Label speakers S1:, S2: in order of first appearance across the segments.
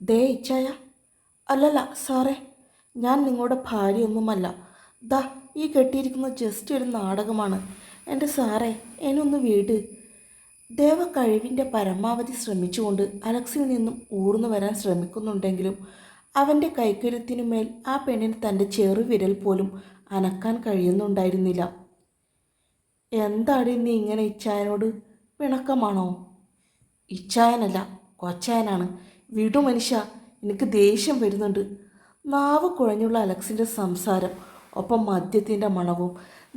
S1: ദേ ഇച്ചായ. അല്ലല്ല സാറേ, ഞാൻ നിങ്ങളുടെ ഭാര്യയൊന്നുമല്ല. ദാ ഈ കെട്ടിയിരിക്കുന്ന ജസ്റ്റ് ഒരു നാടകമാണ്. എൻ്റെ സാറേ, എന്നൊന്ന് വീട്. ദേവ കഴിവിൻ്റെ പരമാവധി ശ്രമിച്ചുകൊണ്ട് അലക്സിൽ നിന്നും ഊർന്നു വരാൻ ശ്രമിക്കുന്നുണ്ടെങ്കിലും അവൻ്റെ കൈക്കരുത്തിനുമേൽ ആ പെണ്ണിന് തൻ്റെ ചെറുവിരൽ പോലും അനക്കാൻ കഴിയുന്നുണ്ടായിരുന്നില്ല. എന്താടി നീ ഇങ്ങനെ ഇച്ചായനോട്? പിണക്കമാണോ? ഇച്ചായനല്ല, കൊച്ചായനാണ്. വിടു മനുഷ്യ, എനിക്ക് ദേഷ്യം വരുന്നുണ്ട്. നാവ് കുഴഞ്ഞുള്ള അലക്സിൻ്റെ സംസാരം ഒപ്പം മദ്യത്തിൻ്റെ മണവും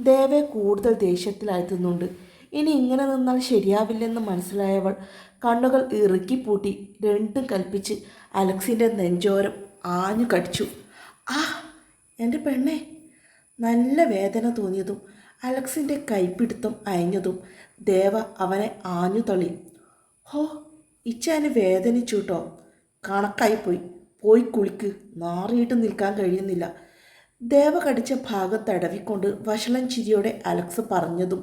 S1: ദേവയെ കൂടുതൽ ദേഷ്യത്തിലാഴ്ത്തുന്നുണ്ട്. ഇനി ഇങ്ങനെ നിന്നാൽ ശരിയാവില്ലെന്ന് മനസ്സിലായവൾ കണ്ണുകൾ ഇറുക്കിപ്പൂട്ടി രണ്ടും കൽപ്പിച്ച് അലക്സിൻ്റെ നെഞ്ചോരം ആഞ്ഞു കടിച്ചു. ആ എൻ്റെ പെണ്ണെ! നല്ല വേദന തോന്നിയതും അലക്സിൻ്റെ കൈപ്പിടുത്തം അയഞ്ഞതും ദേവ അവനെ ആഞ്ഞു തള്ളി. ഹോ, ഇച്ചാന് വേദനിച്ചു കേട്ടോ. കണക്കായിപ്പോയി. പോയി കുളിക്ക്. നാറിയിട്ട് നിൽക്കാൻ കഴിയുന്നില്ല. ദേവ കടിച്ച ഭാഗം തടവിക്കൊണ്ട് വഷളൻ ചിരിയോടെ അലക്സ് പറഞ്ഞതും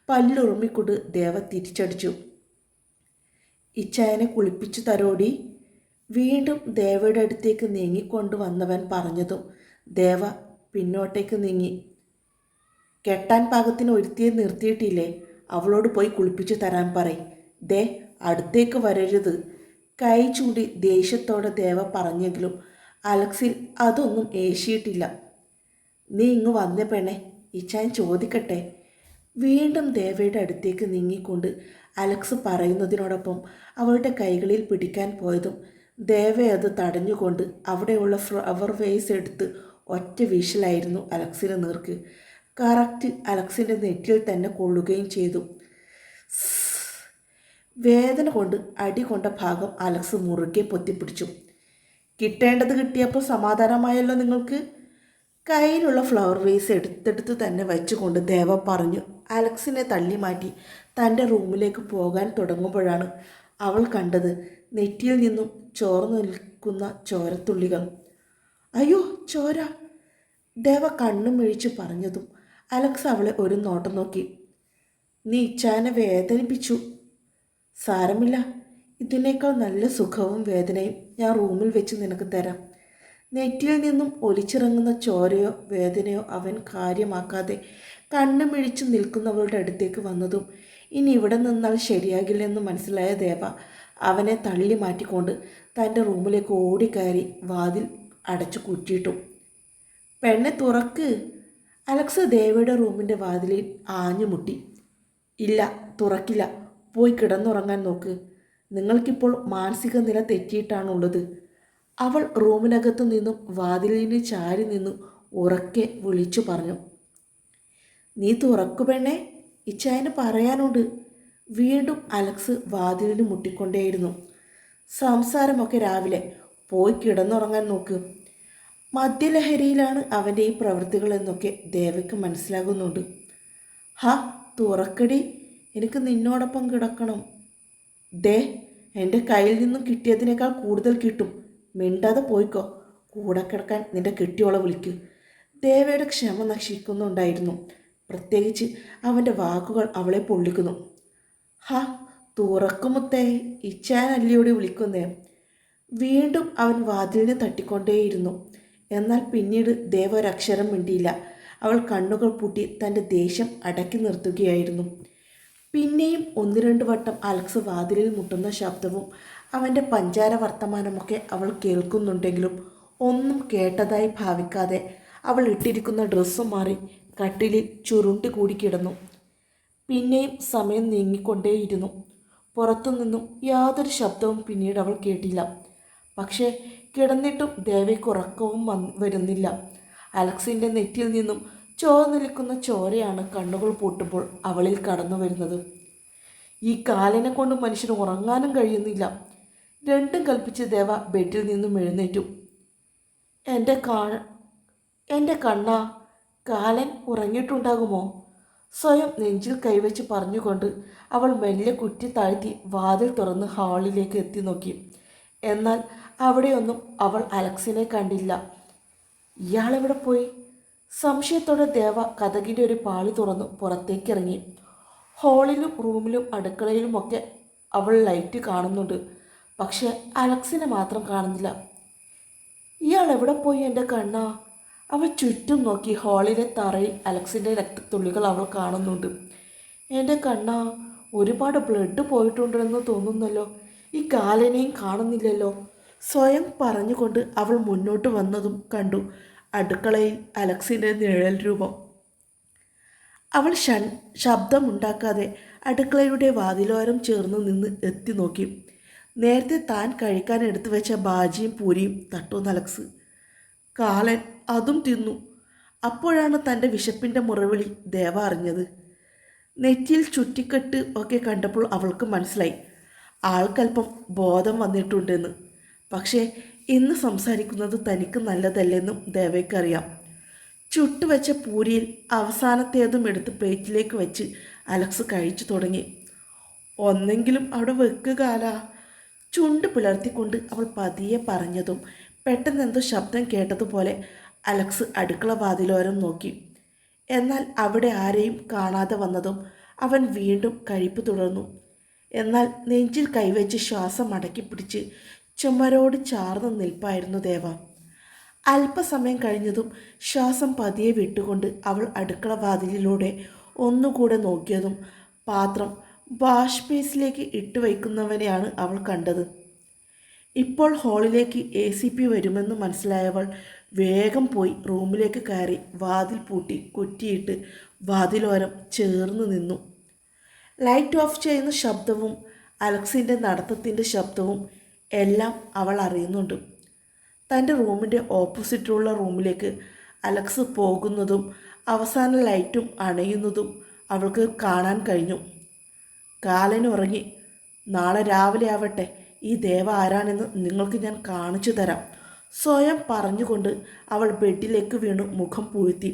S1: പല്ലുറുമ്മിക്കൊണ്ട് ദേവ തിരിച്ചടിച്ചു. ഇച്ചായനെ കുളിപ്പിച്ചു തരോടി. വീണ്ടും ദേവയുടെ അടുത്തേക്ക് നീങ്ങിക്കൊണ്ടു വന്നവൻ പറഞ്ഞതും ദേവ പിന്നോട്ടേക്ക് നീങ്ങി. കെട്ടാൻ പാകത്തിന് ഒരുത്തിയെ നിർത്തിയിട്ടില്ലേ? അവളോട് പോയി കുളിപ്പിച്ചു തരാൻ പറയും. ദേ, അടുത്തേക്ക് വരരുത്. കൈ ചൂണ്ടി ദേഷ്യത്തോടെ ദേവ പറഞ്ഞെങ്കിലും അലക്സിൽ അതൊന്നും ഏശിയിട്ടില്ല. നീ ഇങ്ങ് വന്ന പെണ്ണെ, ഇച്ചാൻ ചോദിക്കട്ടെ. വീണ്ടും ദേവയുടെ അടുത്തേക്ക് നീങ്ങിക്കൊണ്ട് അലക്സ് പറയുന്നതിനോടൊപ്പം അവളുടെ കൈകളിൽ പിടിക്കാൻ പോയതും ദേവ അത് തടഞ്ഞുകൊണ്ട് അവിടെയുള്ള ഫ്ലവർ വേസ് എടുത്ത് ഒറ്റ വീശലായിരുന്നു അലക്സിന് നേർക്ക്. കറക്റ്റ് അലക്സിൻ്റെ നെറ്റിൽ തന്നെ കൊള്ളുകയും ചെയ്തു. വേദന കൊണ്ട് അടി കൊണ്ട ഭാഗം അലക്സ് മുറുകെ പൊത്തിപ്പിടിച്ചു. കിട്ടേണ്ടത് കിട്ടിയപ്പോൾ സമാധാനമായല്ലോ നിങ്ങൾക്ക്? കയ്യിലുള്ള ഫ്ലവർ വേസ് എടുത്തെടുത്ത് തന്നെ വെച്ചുകൊണ്ട് ദേവ പറഞ്ഞു അലക്സിനെ തള്ളി മാറ്റി തൻ്റെ റൂമിലേക്ക് പോകാൻ തുടങ്ങുമ്പോഴാണ് അവൾ കണ്ടത് നെറ്റിയിൽ നിന്നും ചോർന്നു നിൽക്കുന്ന ചോരത്തുള്ളികൾ. അയ്യോ, ചോര! ദേവ കണ്ണും മിഴിച്ചു പറഞ്ഞതും അലക്സ് അവളെ ഒരു നോട്ടം നോക്കി. നീ ഇച്ചാനെ വേദനിപ്പിച്ചു. സാരമില്ല, ഇതിനേക്കാൾ നല്ല സുഖവും വേദനയും ഞാൻ റൂമിൽ വെച്ച് നിനക്ക് തരാം. നെറ്റിയിൽ നിന്നും ഒലിച്ചിറങ്ങുന്ന ചോരയോ വേദനയോ അവൻ കാര്യമാക്കാതെ കണ്ണു മിഴിച്ചു നിൽക്കുന്നവളുടെ അടുത്തേക്ക് വന്നതും ഇനി ഇവിടെ നിന്നാൽ ശരിയാകില്ലെന്ന് മനസ്സിലായ ദേവ അവനെ തള്ളി മാറ്റിക്കൊണ്ട് തൻ്റെ റൂമിലേക്ക് ഓടിക്കയറി വാതിൽ അടച്ചു കുറ്റിയിട്ടു. പെണ്ണെ തുറക്ക്! അലക്സ് ദേവയുടെ റൂമിൻ്റെ വാതിലിൽ ആഞ്ഞുമുട്ടി. ഇല്ല, തുറക്കില്ല. പോയി കിടന്നുറങ്ങാൻ നോക്ക്. നിങ്ങൾക്കിപ്പോൾ മാനസിക നില തെറ്റിയിട്ടാണുള്ളത്. അവൾ റൂമിനകത്തു നിന്നും വാതിലിന് ചാരി നിന്നു ഉറക്കെ വിളിച്ചു പറഞ്ഞു. നീ തുറക്കു പെണ്ണെ, ഇച്ചായന് പറയാനുണ്ട്. വീണ്ടും അലക്സ് വാതിലിന് മുട്ടിക്കൊണ്ടേയിരുന്നു. സംസാരമൊക്കെ രാവിലെ. പോയി കിടന്നുറങ്ങാൻ നോക്ക്. മദ്യലഹരിയിലാണ് അവൻ്റെ ഈ പ്രവൃത്തികളെന്നൊക്കെ ദേവയ്ക്ക് മനസ്സിലാകുന്നുണ്ട്. ഹാ, തുറക്കടി, എനിക്ക് നിന്നോടൊപ്പം കിടക്കണം. ദേ, എൻ്റെ കയ്യിൽ നിന്നും കിട്ടിയതിനേക്കാൾ കൂടുതൽ കിട്ടും. മിണ്ടാതെ പോയിക്കോ. കൂടെ കിടക്കാൻ നിൻ്റെ കെട്ടിയോളെ വിളിക്കൂ. ദേവയുടെ ക്ഷമ നശിക്കുന്നുണ്ടായിരുന്നു. പ്രത്യേകിച്ച് അവൻ്റെ വാക്കുകൾ അവളെ പൊള്ളിക്കുന്നു. ഹാ, തുറക്കുമുത്തേ, ഇച്ചാനല്ലിയോടെ വിളിക്കുന്നേ. വീണ്ടും അവൻ വാതിലിനെ തട്ടിക്കൊണ്ടേയിരുന്നു. എന്നാൽ പിന്നീട് ദേവ ഒരക്ഷരം മിണ്ടിയില്ല. അവൾ കണ്ണുകൾ പൂട്ടി തൻ്റെ ദേഷ്യം അടക്കി നിർത്തുകയായിരുന്നു. പിന്നെയും ഒന്ന് രണ്ട് വട്ടം അലക്സ് വാതിലിൽ മുട്ടുന്ന ശബ്ദവും അവൻ്റെ പഞ്ചാര വർത്തമാനമൊക്കെ അവൾ കേൾക്കുന്നുണ്ടെങ്കിലും ഒന്നും കേട്ടതായി ഭാവിക്കാതെ അവൾ ഇട്ടിരിക്കുന്ന ഡ്രസ്സും മാറി കട്ടിലിൽ ചുരുണ്ടി കൂടി കിടന്നു. പിന്നെയും സമയം നീങ്ങിക്കൊണ്ടേയിരുന്നു. പുറത്തുനിന്നും യാതൊരു ശബ്ദവും പിന്നീട് അവൾ കേട്ടില്ല. പക്ഷേ കിടന്നിട്ടും ദേവയ്ക്ക് ഉറക്കവും വരുന്നില്ല. അലക്സിൻ്റെ നെറ്റിയിൽ നിന്നും ചോർന്നിരിക്കുന്ന ചോരയാണ് കണ്ണുകൾ പൂട്ടുമ്പോൾ അവളിൽ കടന്നു വരുന്നത്. ഈ കാലിനെ കൊണ്ട് മനുഷ്യന് ഉറങ്ങാനും കഴിയുന്നില്ല. രണ്ടും കൽപ്പിച്ച് ദേവ ബെഡിൽ നിന്നും എഴുന്നേറ്റു. എൻ്റെ കണ്ണാ, കാലൻ ഉറങ്ങിയിട്ടുണ്ടാകുമോ? സ്വയം നെഞ്ചിൽ കൈവച്ച് പറഞ്ഞുകൊണ്ട് അവൾ മെല്ലെ കുറ്റി താഴ്ത്തി വാതിൽ തുറന്ന് ഹാളിലേക്ക് എത്തി നോക്കി. എന്നാൽ അവിടെയൊന്നും അവൾ അലക്സിനെ കണ്ടില്ല. ഇയാളെവിടെ പോയി? സംശയത്തോടെ ദേവ കതകിൻ്റെ ഒരു പാളി തുറന്നു പുറത്തേക്കിറങ്ങി. ഹാളിലും റൂമിലും അടുക്കളയിലുമൊക്കെ അവൾ ലൈറ്റ് കാണുന്നുണ്ട്. പക്ഷെ അലക്സിനെ മാത്രം കാണുന്നില്ല. ഇയാൾ എവിടെ പോയി എൻ്റെ കണ്ണാ? അവൾ ചുറ്റും നോക്കി. ഹാളിലെ തറയിൽ അലക്സിൻ്റെ രക്തത്തുള്ളികൾ അവൾ കാണുന്നുണ്ട്. എൻ്റെ കണ്ണാ, ഒരുപാട് ബ്ലഡ് പോയിട്ടുണ്ടെന്ന് തോന്നുന്നല്ലോ. ഈ കാലിനെയും കാണുന്നില്ലല്ലോ. സ്വയം പറഞ്ഞുകൊണ്ട് അവൾ മുന്നോട്ട് വന്നതും കണ്ടു അടുക്കളയിൽ അലക്സിൻ്റെ നിഴൽ രൂപം. അവൾ ശബ്ദമുണ്ടാക്കാതെ അടുക്കളയുടെ വാതിലോരം ചേർന്ന് നിന്ന് എത്തി നോക്കി. നേരത്തെ താൻ കഴിക്കാൻ എടുത്തു വെച്ച ബാജിയും പൂരിയും തട്ടുന്ന അലക്സ്. കാലൻ അതും തിന്നു. അപ്പോഴാണ് തൻ്റെ വിശപ്പിൻ്റെ മുറവിളി ദേവ അറിഞ്ഞത്. നെറ്റിയിൽ ചുറ്റിക്കെട്ട് ഒക്കെ കണ്ടപ്പോൾ അവൾക്ക് മനസ്സിലായി ആൾക്കല്പം ബോധം വന്നിട്ടുണ്ടെന്ന്. പക്ഷേ ഇന്ന് സംസാരിക്കുന്നത് തനിക്ക് നല്ലതല്ലെന്നും ദേവയ്ക്കറിയാം. ചുട്ടുവെച്ച പൂരിയിൽ അവസാനത്തേതും എടുത്ത് പ്ലേറ്റിലേക്ക് വെച്ച് അലക്സ് കഴിച്ചു തുടങ്ങി. ഒന്നെങ്കിലും അവിടെ വെക്കുകകാല. ചുണ്ട് പിളർത്തിക്കൊണ്ട് അവൾ പതിയെ പറഞ്ഞതും പെട്ടെന്നെന്തോ ശബ്ദം കേട്ടതുപോലെ അലക്സ് അടുക്കള വാതിലോരം നോക്കി. എന്നാൽ അവിടെ ആരെയും കാണാതെ വന്നതും അവൻ വീണ്ടും കഴിപ്പ് തുടർന്നു. എന്നാൽ നെഞ്ചിൽ കൈവച്ച് ശ്വാസം അടക്കി പിടിച്ച് ചുമരോട് ചാർന്ന് നിൽപ്പായിരുന്നു ദേവ. അല്പസമയം കഴിഞ്ഞതും ശ്വാസം പതിയെ വിട്ടുകൊണ്ട് അവൾ അടുക്കള വാതിലിലൂടെ ഒന്നുകൂടെ നോക്കിയതും പാത്രം വാഷ് ബേസിലേക്ക് ഇട്ടുവയ്ക്കുന്നവനെയാണ് അവൾ കണ്ടത്. ഇപ്പോൾ ഹാളിലേക്ക് ACP വരുമെന്ന് മനസ്സിലായവൾ വേഗം പോയി റൂമിലേക്ക് കയറി വാതിൽ പൂട്ടി കുറ്റിയിട്ട് വാതിലോരം ചേർന്ന് നിന്നു. ലൈറ്റ് ഓഫ് ചെയ്യുന്ന ശബ്ദവും അലക്സിൻ്റെ നടത്തത്തിൻ്റെ ശബ്ദവും എല്ലാം അവൾ അറിയുന്നുണ്ട്. തൻ്റെ റൂമിൻ്റെ ഓപ്പോസിറ്റുള്ള റൂമിലേക്ക് അലക്സ് പോകുന്നതും അവസാന ലൈറ്റും അണയുന്നതും അവൾക്ക് കാണാൻ കഴിഞ്ഞു. കാലൻ ഉറങ്ങി. നാളെ രാവിലെ ആവട്ടെ ഈ ദേവ ആരാണെന്ന് നിങ്ങൾക്ക് ഞാൻ കാണിച്ചു തരാം. സ്വയം പറഞ്ഞുകൊണ്ട് അവൾ ബെഡിലേക്ക് വീണു മുഖം പൂഴ്ത്തി.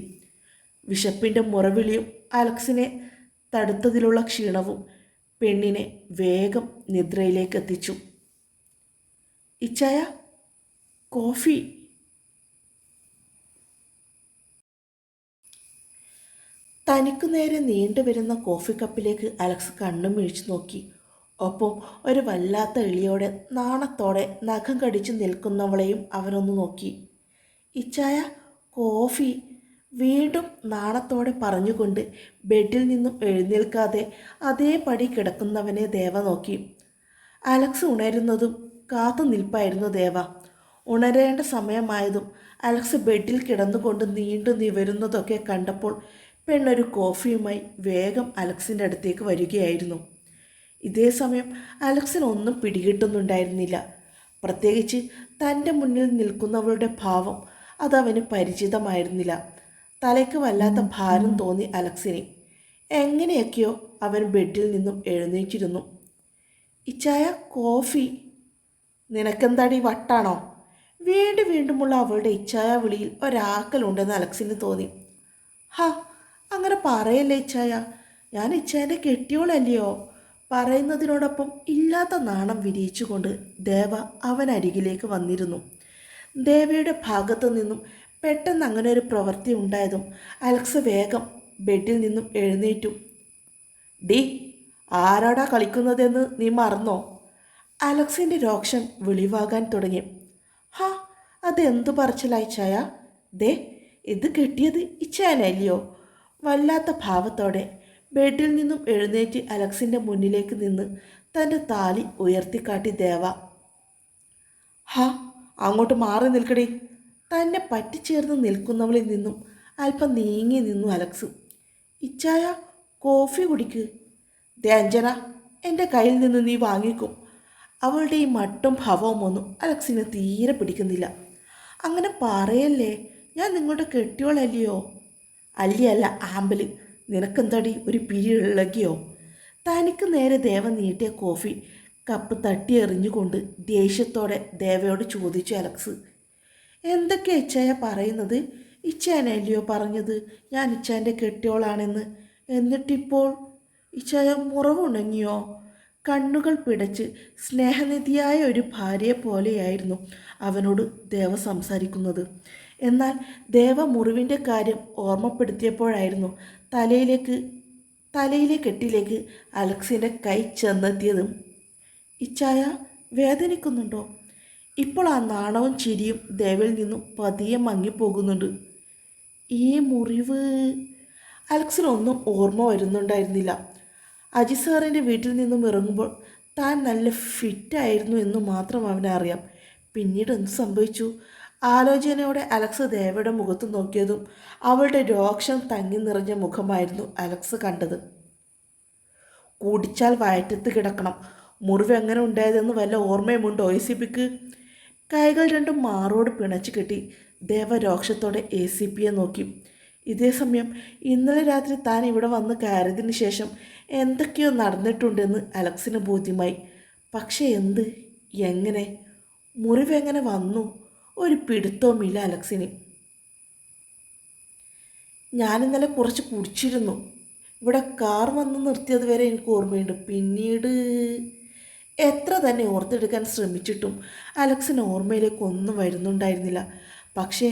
S1: വിശപ്പിൻ്റെ മുറവിളിയും അലക്സിനെ തടുത്തതിലുള്ള ക്ഷീണവും പെണ്ണിനെ വേഗം നിദ്രയിലേക്ക് എത്തിച്ചു. ഇച്ചായ, കോഫി. തനിക്കു നേരെ നീണ്ടുവരുന്ന കോഫി കപ്പിലേക്ക് അലക്സ് കണ്ണും മിഴിച്ചു നോക്കി. ഒപ്പം ഒരു വല്ലാത്ത എളിയോടെ നാണത്തോടെ നഖം കടിച്ചു നിൽക്കുന്നവളെയും അവനൊന്ന് നോക്കി. ഇച്ചായ, കോഫി. വീണ്ടും നാണത്തോടെ പറഞ്ഞുകൊണ്ട് ബെഡിൽ നിന്നും എഴുന്നേൽക്കാതെ അതേപടി കിടക്കുന്നവനെ ദേവ നോക്കി. അലക്സ് ഉണരുന്നതും കാത്തു നിൽപ്പായിരുന്നു ദേവ. ഉണരേണ്ട സമയമായതും അലക്സ് ബെഡിൽ കിടന്നുകൊണ്ട് നീണ്ടു നിവരുന്നതൊക്കെ കണ്ടപ്പോൾ പെണ്ണൊരു കോഫിയുമായി വേഗം അലക്സിൻ്റെ അടുത്തേക്ക് വരികയായിരുന്നു. ഇതേ സമയം അലക്സിന് ഒന്നും പിടികിട്ടുന്നുണ്ടായിരുന്നില്ല. പ്രത്യേകിച്ച് തൻ്റെ മുന്നിൽ നിൽക്കുന്നവളുടെ ഭാവം അതവന് പരിചിതമായിരുന്നില്ല. തലയ്ക്ക് വല്ലാത്ത ഭാരം തോന്നി അലക്സിന്. എങ്ങനെയൊക്കെയോ അവൻ ബെഡിൽ നിന്നും എഴുന്നേറ്റിരുന്നു. ഇച്ചായ, കോഫി. നിനക്കെന്താടി വട്ടാണോ? വീണ്ടും വീണ്ടുമുള്ള അവളുടെ ഇച്ചായ വിളിയിൽ ഒരാക്കലുണ്ടെന്ന് അലക്സിന് തോന്നി. ഹാ, അങ്ങനെ പറയല്ലേ ഇച്ചായ, ഞാൻ ഇച്ചായൻ്റെ കെട്ടിയോളല്ലയോ. പറയുന്നതിനോടൊപ്പം ഇല്ലാത്ത നാണം വിരിയിച്ചുകൊണ്ട് ദേവ അവനരികിലേക്ക് വന്നിരുന്നു. ദേവയുടെ ഭാഗത്തു നിന്നും പെട്ടെന്ന് അങ്ങനെ ഒരു പ്രവൃത്തി ഉണ്ടായതും അലക്സ് വേഗം ബെഡിൽ നിന്നും എഴുന്നേറ്റു. ഡി, ആരാടാ കളിക്കുന്നതെന്ന് നീ മറന്നോ? അലക്സിൻ്റെ രോക്ഷം വെളിവാകാൻ തുടങ്ങി. ഹാ, അതെന്തു പറച്ചിലായിച്ചായ? ദേ, ഇത് കെട്ടിയത് ഇച്ചായനല്ലയോ? വല്ലാത്ത ഭാവത്തോടെ ബെഡിൽ നിന്നും എഴുന്നേറ്റ് അലക്സിൻ്റെ മുന്നിലേക്ക് നിന്ന് തൻ്റെ താലി ഉയർത്തിക്കാട്ടി ദേവ. ഹാ, അങ്ങോട്ട് മാറി നിൽക്കടി. തന്നെ പറ്റിച്ചേർന്ന് നിൽക്കുന്നവളിൽ നിന്നും അല്പം നീങ്ങി നിന്നു അലക്സ്. ഇച്ചായ, കോഫി കുടിക്ക്. ദേ അഞ്ജന, എൻ്റെ കയ്യിൽ നിന്ന് നീ വാങ്ങിക്കും. അവളുടെ ഈ മട്ടും ഭാവവും ഒന്നും അലക്സിന് തീരെ പിടിക്കുന്നില്ല. അങ്ങനെ പറയല്ലേ, ഞാൻ നിങ്ങളുടെ കെട്ടിയോളല്ലയോ? അല്ലയല്ല ആമ്പല്. നിനക്കെന്താടി ഒരു പിരി ഇളകിയോ? തനിക്ക് നേരെ ദേവ നീട്ടിയ കോഫി കപ്പ് തട്ടിയെറിഞ്ഞുകൊണ്ട് ദേഷ്യത്തോടെ ദേവയോട് ചോദിച്ചു അലക്സ്. എന്തൊക്കെ ഇച്ചായ പറയുന്നത്? ഇച്ചായനല്ലയോ പറഞ്ഞത് ഞാൻ ഇച്ചായൻ്റെ കെട്ടിയോളാണെന്ന്? എന്നിട്ടിപ്പോൾ ഇച്ചായ മുറവുണങ്ങിയോ? കണ്ണുകൾ പിടച്ച് സ്നേഹനിധിയായ ഒരു ഭാര്യയെ പോലെയായിരുന്നു അവനോട് ദേവ സംസാരിക്കുന്നത്. എന്നാൽ ദേവ മുറിവിൻ്റെ കാര്യം ഓർമ്മപ്പെടുത്തിയപ്പോഴായിരുന്നു തലയിലെ കെട്ടിലേക്ക് അലക്സിൻ്റെ കൈ ചെന്നെത്തിയതും. ഇച്ചായ, വേദനിക്കുന്നുണ്ടോ? ഇപ്പോൾ ആ നാണവും ചിരിയും ദേവയിൽ നിന്നും പതിയെ മങ്ങിപ്പോകുന്നുണ്ട്. ഈ മുറിവ് അലക്സിനൊന്നും ഓർമ്മ വരുന്നുണ്ടായിരുന്നില്ല. അജി സാറിൻ്റെ വീട്ടിൽ നിന്നും ഇറങ്ങുമ്പോൾ താൻ നല്ല ഫിറ്റായിരുന്നു എന്ന് മാത്രം അവനറിയാം. പിന്നീട് എന്ത് സംഭവിച്ചു? ആലോചനയോടെ അലക്സ് ദേവയുടെ മുഖത്ത് നോക്കിയതും അവളുടെ രോക്ഷം തങ്ങി നിറഞ്ഞ മുഖമായിരുന്നു അലക്സ് കണ്ടത്. കുടിച്ചാൽ വയറ്റത്ത് കിടക്കണം. മുറിവ് എങ്ങനെ ഉണ്ടായതെന്ന് വല്ല ഓർമ്മയുമുണ്ടോ ACPക്ക്? കൈകൾ രണ്ടും മാറോട് പിണച്ചു കെട്ടി ദേവ രോക്ഷത്തോടെ ACPയെ നോക്കി. ഇതേ സമയം ഇന്നലെ രാത്രി താൻ ഇവിടെ വന്ന് കയറിയതിന് ശേഷം എന്തൊക്കെയോ നടന്നിട്ടുണ്ടെന്ന് അലക്സിന് ബോധ്യമായി. പക്ഷേ എന്ത്, എങ്ങനെ, മുറിവ് എങ്ങനെ വന്നു? ഒരു പിടുത്തവുമില്ല അലക്സിന്. ഞാനിന്നലെ കുറച്ച് കുടിച്ചിരുന്നു. ഇവിടെ കാർ വന്ന് നിർത്തിയത് വരെ എനിക്ക് ഓർമ്മയുണ്ട്. പിന്നീട് എത്ര തന്നെ ഓർത്തെടുക്കാൻ ശ്രമിച്ചിട്ടും അലക്സിന് ഓർമ്മയിലേക്ക് ഒന്നും വരുന്നുണ്ടായിരുന്നില്ല. പക്ഷേ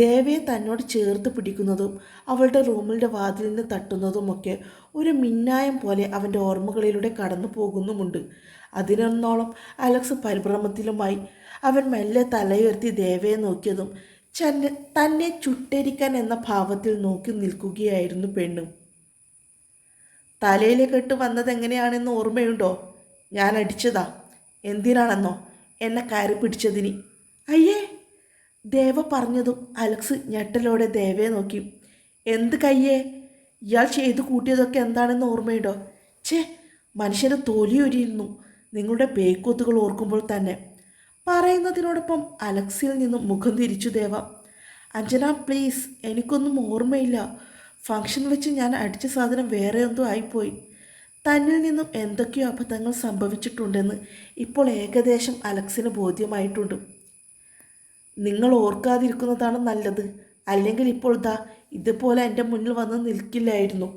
S1: ദേവയെ തന്നോട് ചേർത്ത് പിടിക്കുന്നതും അവളുടെ റൂമിൻ്റെ വാതിലിന് തട്ടുന്നതുമൊക്കെ ഒരു മിന്നായം പോലെ അവൻ്റെ ഓർമ്മകളിലൂടെ കടന്നു പോകുന്നുമുണ്ട്. അതിനൊന്നോളം അലക്സ് പരിഭ്രമത്തിലുമായി. അവൻ മെല്ലെ തലയുയർത്തി ദേവയെ നോക്കിയതും തന്നെ ചുട്ടരിക്കാൻ എന്ന ഭാവത്തിൽ നോക്കി നിൽക്കുകയായിരുന്നു പെണ്ണും. തലയിലെ കെട്ട് വന്നതെങ്ങനെയാണെന്ന് ഓർമ്മയുണ്ടോ? ഞാൻ അടിച്ചതാ. എന്തിനാണെന്നോ? എന്നെ കയറി പിടിച്ചതിന്. അയ്യേ! ദേവ പറഞ്ഞതും അലക്സ് ഞെട്ടലോടെ ദേവയെ നോക്കി. എന്ത് കയ്യേ? ഇയാൾ ചെയ്തു കൂട്ടിയതൊക്കെ എന്താണെന്ന് ഓർമ്മയുണ്ടോ? ഛേ, മനുഷ്യൻ്റെ തൊലിയൊരിയുന്നു നിങ്ങളുടെ പേക്കൂത്തുകൾ ഓർക്കുമ്പോൾ തന്നെ. പറയുന്നതിനോടൊപ്പം അലക്സിൽ നിന്നും മുഖം തിരിച്ചു ദേവ. അഞ്ജന പ്ലീസ്, എനിക്കൊന്നും ഓർമ്മയില്ല. ഫംഗ്ഷൻ വെച്ച് ഞാൻ അടിച്ച സാധനം വേറെ എന്തോ ആയിപ്പോയി. തന്നിൽ നിന്നും എന്തൊക്കെയോ അബദ്ധങ്ങൾ സംഭവിച്ചിട്ടുണ്ടെന്ന് ഇപ്പോൾ ഏകദേശം അലക്സിന് ബോധ്യമായിട്ടുണ്ട്. നിങ്ങൾ ഓർക്കാതിരിക്കുന്നതാണ് നല്ലത്. അല്ലെങ്കിൽ ഇപ്പോൾ ദാ ഇതുപോലെ എൻ്റെ മുന്നിൽ വന്ന് നിൽക്കില്ലായിരുന്നു.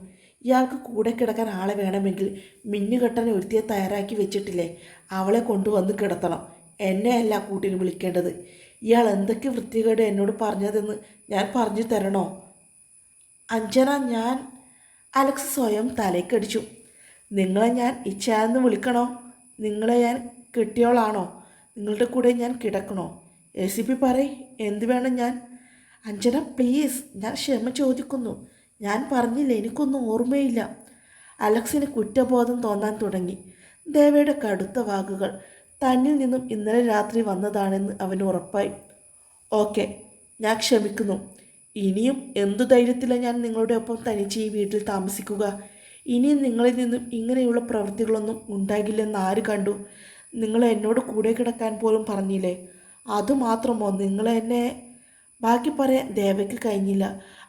S1: ഇയാൾക്ക് കൂടെ കിടക്കാൻ ആളെ വേണമെങ്കിൽ മിന്നുകെട്ടനെ ഒരുത്തിയെ തയ്യാറാക്കി വെച്ചിട്ടില്ലേ, അവളെ കൊണ്ടുവന്ന് കിടത്തണം. എന്നെയല്ല കൂട്ടിന് വിളിക്കേണ്ടത്. ഇയാൾ എന്തൊക്കെ വൃത്തികേട് എന്നോട് പറഞ്ഞതെന്ന് ഞാൻ പറഞ്ഞു തരണോ? അഞ്ജന, ഞാൻ... അലക്സ് സ്വയം തലയ്ക്കടിച്ചു. നിങ്ങളെ ഞാൻ ഇച്ഛാന്ന് വിളിക്കണോ? നിങ്ങളെ ഞാൻ കെട്ടിയോളാണോ? നിങ്ങളുടെ കൂടെ ഞാൻ കിടക്കണോ? ACP പറയ്, എന്ത് വേണം ഞാൻ? അഞ്ജന പ്ലീസ്, ഞാൻ ക്ഷമ ചോദിക്കുന്നു. ഞാൻ പറഞ്ഞില്ല, എനിക്കൊന്നും ഓർമ്മയില്ല. അലക്സിന് കുറ്റബോധം തോന്നാൻ തുടങ്ങി. ദേവയുടെ കടുത്ത വാക്കുകൾ തന്നിൽ നിന്നും ഇന്നലെ രാത്രി വന്നതാണെന്ന് അവന് ഉറപ്പായി. ഓക്കെ, ഞാൻ ക്ഷമിക്കുന്നു. ഇനിയും എന്തു ധൈര്യത്തിലാണ് ഞാൻ നിങ്ങളുടെ ഒപ്പം തനിച്ച് ഈ വീട്ടിൽ താമസിക്കുക? ഇനിയും നിങ്ങളിൽ നിന്നും ഇങ്ങനെയുള്ള പ്രവൃത്തികളൊന്നും ഉണ്ടാകില്ലെന്ന് ആര് കണ്ടു? നിങ്ങൾ എന്നോട് കൂടെ കിടക്കാൻ പോലും പറഞ്ഞില്ലേ? അതുമാത്രമോ നിങ്ങൾ എന്നെ... ബാക്കി പറയാൻ ദേവയ്ക്ക് കഴിഞ്ഞില്ല.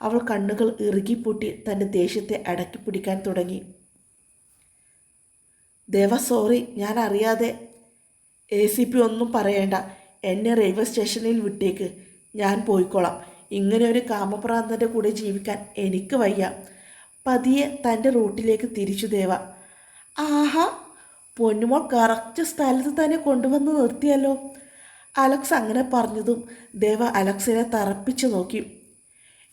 S1: അവൾ കണ്ണുകൾ ഇറുകിപ്പൊട്ടി തൻ്റെ ദേഷ്യത്തെ അടക്കി പിടിക്കാൻ തുടങ്ങി. ദേവ സോറി, ഞാൻ അറിയാതെ. ACP ഒന്നും പറയേണ്ട. എന്നെ റെയിൽവേ സ്റ്റേഷനിൽ വിട്ടേക്ക്. ഞാൻ പോയിക്കോളാം. ഇങ്ങനെ ഒരു കാമപ്രാന്തൻ്റെ കൂടെ ജീവിക്കാൻ എനിക്ക് വയ്യ. പതിയെ തൻ്റെ റൂട്ടിലേക്ക് തിരിച്ചു ദേവ. ആഹാ, പൊന്നുമോൾ കറക്റ്റ് സ്ഥലത്ത് തന്നെ കൊണ്ടുവന്ന് നിർത്തിയല്ലോ. അലക്സ് അങ്ങനെ പറഞ്ഞതും ദേവ അലക്സിനെ തറപ്പിച്ചു നോക്കി.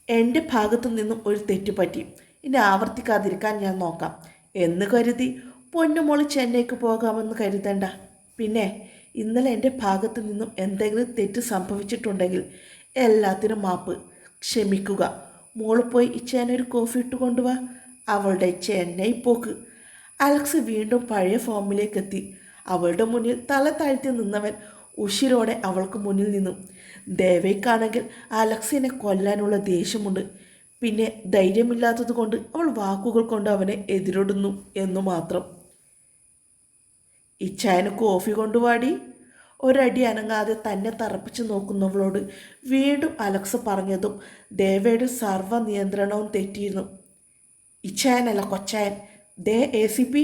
S1: എൻ്റെ ഭാഗത്തു നിന്നും ഒരു തെറ്റുപറ്റി. ഇനി ആവർത്തിക്കാതിരിക്കാൻ ഞാൻ നോക്കാം എന്ന് കരുതി പൊന്നുമോൾ ചെന്നൈക്ക് പോകാമെന്ന് കരുതണ്ട. പിന്നെ ഇന്നലെ എൻ്റെ ഭാഗത്തു നിന്നും എന്തെങ്കിലും തെറ്റ് സംഭവിച്ചിട്ടുണ്ടെങ്കിൽ എല്ലാത്തിനും മാപ്പ്. ക്ഷമിക്കുക. മോള് പോയി ഇച്ചേനൊരു കോഫി ഇട്ട് കൊണ്ടുവാ. അവളുടെ ചെന്നൈ പോക്ക്. അലക്സ് വീണ്ടും പഴയ ഫോമിലേക്ക് എത്തി. അവളുടെ മുന്നിൽ തല താഴ്ത്തി നിന്നവൻ ഉഷിരോടെ അവൾക്ക് മുന്നിൽ നിന്നു. ദേവയ്ക്കാണെങ്കിൽ അലക്സിനെ കൊല്ലാനുള്ള ദേഷ്യമുണ്ട്. പിന്നെ ധൈര്യമില്ലാത്തത് കൊണ്ട് അവൾ വാക്കുകൾ കൊണ്ട് അവനെ എതിരിടുന്നു എന്നു മാത്രം. ഇച്ചായന് കോഫി കൊണ്ടുപാടി. ഒരടി അനങ്ങാതെ തന്നെ തറപ്പിച്ച് നോക്കുന്നവളോട് വീണ്ടും അലക്സ് പറഞ്ഞതും ദേവയുടെ സർവ്വ നിയന്ത്രണവും തെറ്റിയിരുന്നു. ഇച്ചായനല്ല കൊച്ചായൻ. ACP,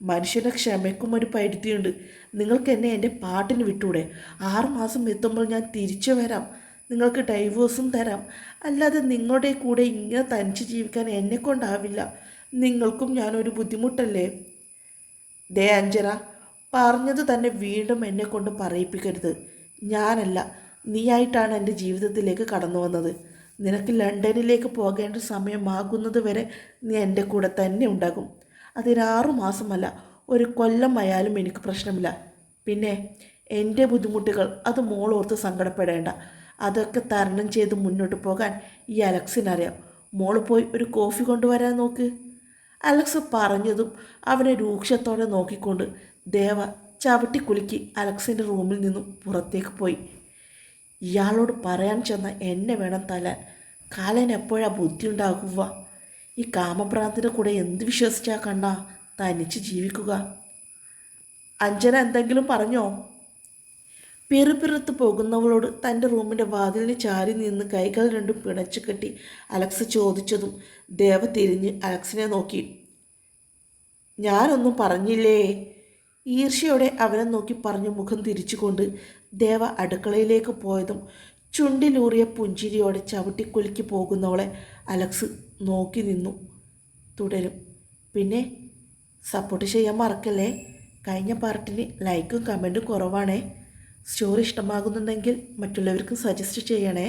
S1: മനുഷ്യൻ്റെ ക്ഷമയ്ക്കും ഒരു പരിധിയുണ്ട്. നിങ്ങൾക്ക് എന്നെ എൻ്റെ പാട്ടിന് വിട്ടൂടെ? 6 മാസം എത്തുമ്പോൾ ഞാൻ തിരിച്ചു വരാം. നിങ്ങൾക്ക് ഡൈവോഴ്സും തരാം. അല്ലാതെ നിങ്ങളുടെ കൂടെ ഇങ്ങനെ തനിച്ച് ജീവിക്കാൻ എന്നെക്കൊണ്ടാവില്ല. നിങ്ങൾക്കും ഞാനൊരു ബുദ്ധിമുട്ടല്ലേ? അഞ്ജന, പറഞ്ഞത് തന്നെ വീണ്ടും എന്നെ കൊണ്ട് പറയിപ്പിക്കരുത്. ഞാനല്ല, നീയായിട്ടാണ് എൻ്റെ ജീവിതത്തിലേക്ക് കടന്നു വന്നത്. നിനക്ക് ലണ്ടനിലേക്ക് പോകേണ്ട സമയമാകുന്നത് വരെ നീ എൻ്റെ കൂടെ തന്നെ ഉണ്ടാകും. അതിന് 6 മാസമല്ല, 1 കൊല്ലം ആയാലും എനിക്ക് പ്രശ്നമില്ല. പിന്നെ എൻ്റെ ബുദ്ധിമുട്ടുകൾ അത് മോളോർത്ത് സങ്കടപ്പെടേണ്ട. അതൊക്കെ തരണം ചെയ്ത് മുന്നോട്ട് പോകാൻ ഈ അലക്സിനറിയാം. മോള് പോയി ഒരു കോഫി കൊണ്ടുവരാൻ നോക്ക്. അലക്സ് പറഞ്ഞതും അവനെ രൂക്ഷത്തോടെ നോക്കിക്കൊണ്ട് ദേവ ചവിട്ടിക്കുലുക്കി അലക്സിൻ്റെ റൂമിൽ നിന്നും പുറത്തേക്ക് പോയി. ഇയാളോട് പറയാൻ ചെന്ന എന്നെ വേണം തല്ലാൻ. കാലൻ എപ്പോഴാ ബുദ്ധി ഉണ്ടാകുക? ഈ കാമഭ്രാന്തിൻ്റെ കൂടെ എന്ത് വിശ്വസിച്ചാ കണ്ണാ തനിച്ച് ജീവിക്കുക? അഞ്ജന എന്തെങ്കിലും പറഞ്ഞോ? പിറുപിറുത്ത് പോകുന്നവളോട് തൻ്റെ റൂമിൻ്റെ വാതിലിന് ചാരി നിന്ന് കൈകൾ രണ്ടും പിണച്ചു കെട്ടി അലക്സ് ചോദിച്ചതും ദേവ തിരിഞ്ഞ് അലക്സിനെ നോക്കി. ഞാനൊന്നും പറഞ്ഞില്ലേ? ഈർഷ്യയോടെ അവനെ നോക്കി പറഞ്ഞു മുഖം തിരിച്ചുകൊണ്ട് ദേവ അടുക്കളയിലേക്ക് പോയതും ചുണ്ടിലൂറിയ പുഞ്ചിരിയോടെ ചവിട്ടിക്കുലുക്കി പോകുന്നവളെ അലക്സ് നോക്കി നിന്നു. തുടരും. പിന്നെ സപ്പോർട്ട് ചെയ്യാൻ മറക്കല്ലേ. കഴിഞ്ഞ പാർട്ടിന് ലൈക്കും കമൻറ്റും കുറവാണേ. സ്റ്റോറി ഇഷ്ടമാകുന്നുണ്ടെങ്കിൽ മറ്റുള്ളവർക്ക് സജസ്റ്റ് ചെയ്യണേ.